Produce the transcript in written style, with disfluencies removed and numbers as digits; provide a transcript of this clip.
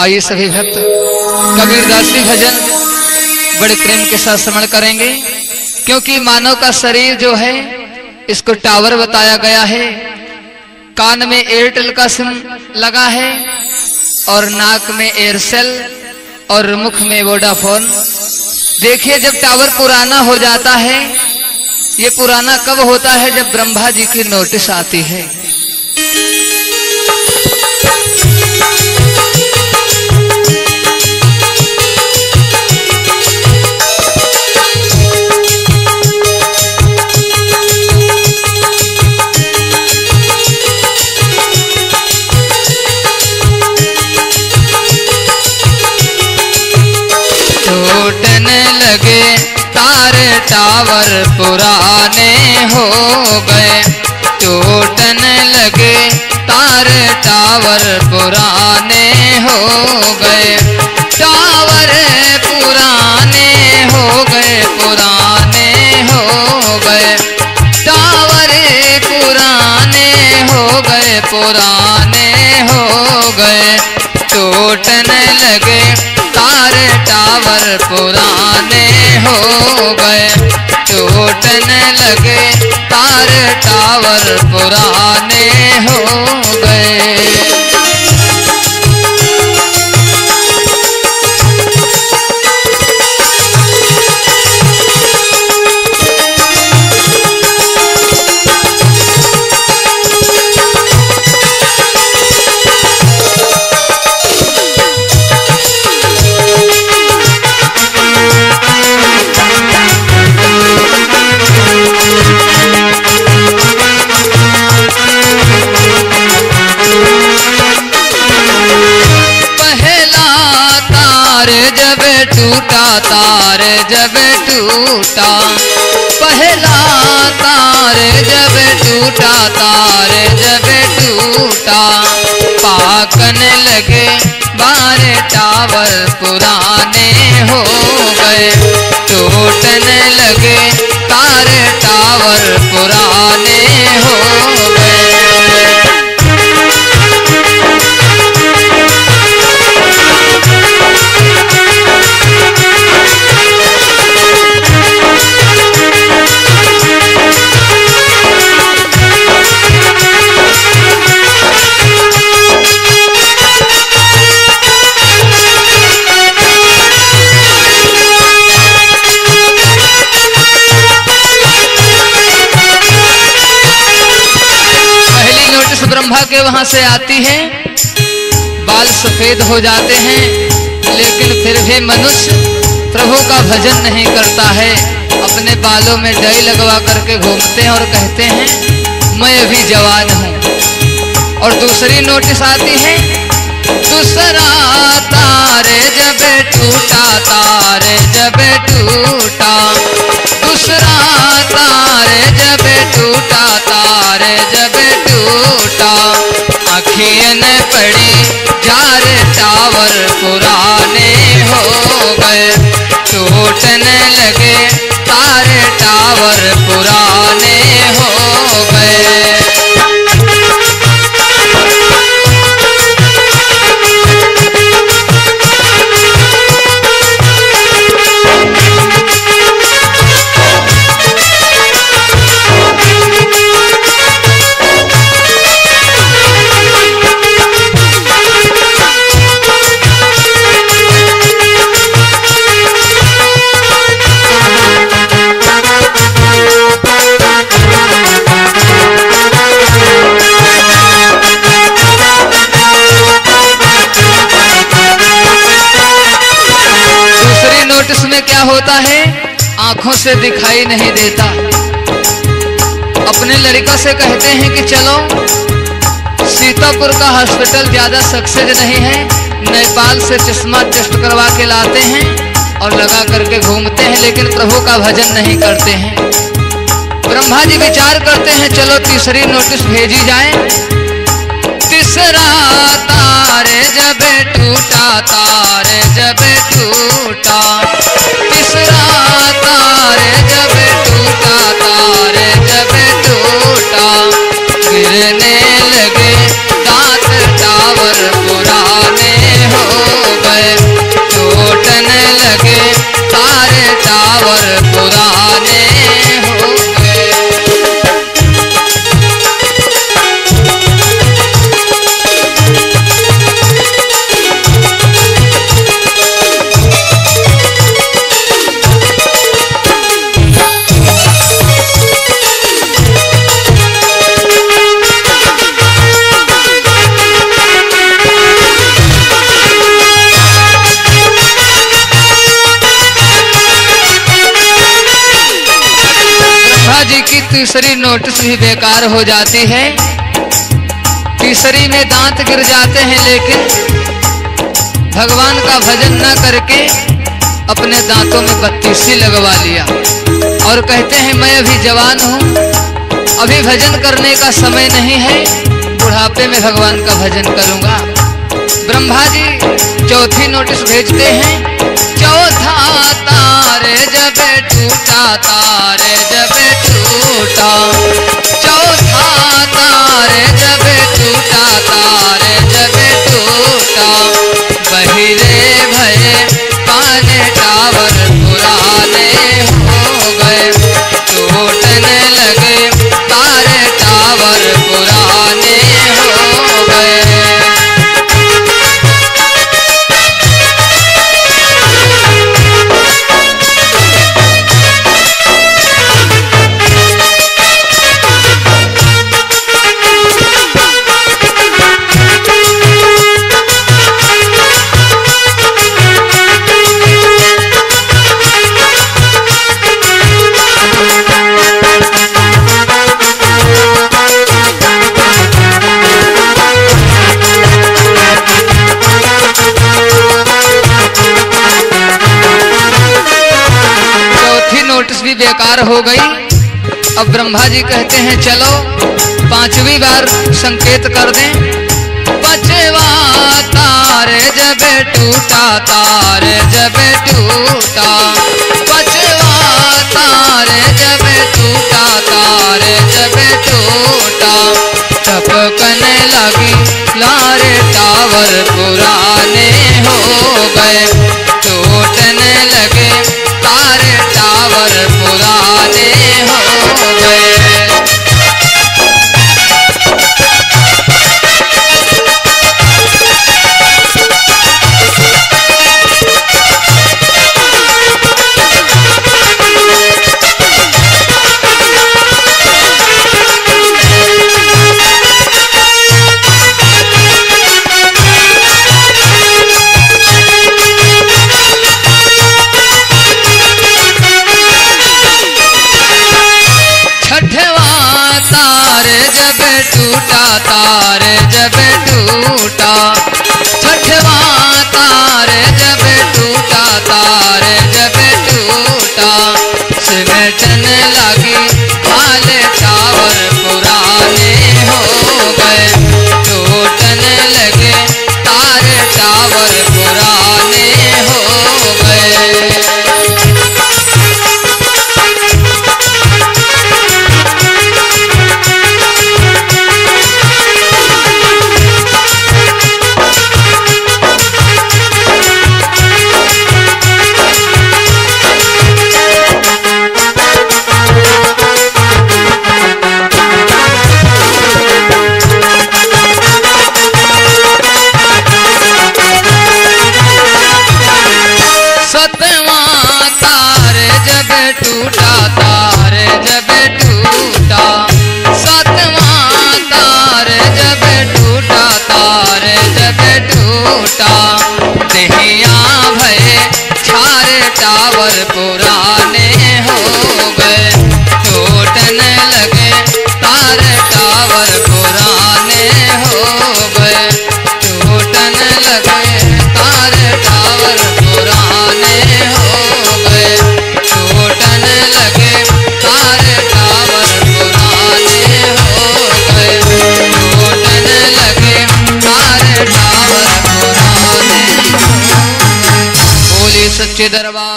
आइए सभी भक्त कबीरदासी भजन बड़े प्रेम के साथ श्रवण करेंगे, क्योंकि मानव का शरीर जो है इसको टावर बताया गया है। कान में एयरटेल का सिम लगा है और नाक में एयरसेल और मुख में वोडाफोन। देखिए, जब टावर पुराना हो जाता है, ये पुराना कब होता है? जब ब्रह्मा जी की नोटिस आती है। टूटने लगे तारे टावर पुराने हो गए, टूटने लगे तारे टावर पुराने हो गए, टावर पुराने हो गए, पुराने हो गए, टावर पुराने हो गए, पुराने हो गए, टूटने लगे तारे टावर पुराने हो गए, टूटने लगे तारे टावर पुराने हो गए। टूटा तार जब टूटा, पहला तार जब टूटा, तार जब टूटा, पाकने लगे बारे टावर पुराने हो गए, टूटने लगे तारे टावर पुराने हो गए। ब्रह्मा के वहां से आती है, बाल सफेद हो जाते हैं, लेकिन फिर भी मनुष्य प्रभु का भजन नहीं करता है। अपने बालों में डाई लगवा करके घूमते हैं और कहते हैं मैं अभी जवान हूं। और दूसरी नोटिस आती है, दूसरा तारे जब टूटा, तारे जब टूटा, दूसरा तारे जब टूटा, तारे जब टूटा, आँखियन पड़ी जार टावर पुराने हो गए, टूटने लगे तारे टावर पुराने हो गए। क्या होता है? आंखों से दिखाई नहीं देता। अपने लड़का से कहते हैं कि चलो, सीतापुर का हॉस्पिटल ज्यादा सक्सेस नहीं है, नेपाल से चश्मा टेस्ट करवा के लाते हैं और लगा करके घूमते हैं, लेकिन प्रभु का भजन नहीं करते हैं। ब्रह्मा जी विचार करते हैं, चलो तीसरी नोटिस भेजी जाए। तीसरा तारे जब टूटा, तारे जब टूटा, तीसरा तारे जब टूटा, तारे जब टूटा, गिरने लगे दांत टावर पुराने हो तीसरी नोटिस भी बेकार हो जाती है। तीसरी में दांत गिर जाते हैं, लेकिन भगवान का भजन न करके अपने दांतों में बत्तीसी लगवा लिया और कहते हैं मैं अभी जवान हूँ, अभी भजन करने का समय नहीं है, बुढ़ापे में भगवान का भजन करूंगा। ब्रह्मा जी चौथी नोटिस भेजते हैं। चौथा तार जब टूटा, तार जब टूटा, चौथा तार जब टूटा, तार जब टूटा, बहिरे भये पाने टावर पुराने हो गए, टूटने लगे तारे टावर पुराने हो गए। नोटिस भी बेकार हो गई। अब ब्रह्मा जी कहते हैं चलो पांचवी बार संकेत कर दें। पांचवा तार जब टूटा, तार जब टूटा, पांचवा तार जब टूटा, तार जब टूटा, टपकने लगी लारे टावर पुराने हो गए, टूटने लगे तारे टावर पुराने हो गए। टूटा तार जब टूटा, छठवा तार जब टूटा, तार जब टूटा, सिमटने लगी वाले टावर पुराने हो गए, टूटने लगे तारे टावर पुराने हो गए। टूटा तार जब टूटा, सातवां तार जब टूटा, तार जब टूटा, दहिया भये छारे टावर पुराने हो गए, टूटने लगे तारे टावर पुराने हो गए, टूटने लगे तारे टावर पुराने हो गए, टूटने लगे तारे टावर पुराने हो गए, टूटने लगे तारे टावर पुराने हो गए। बोले सच्चे दरबार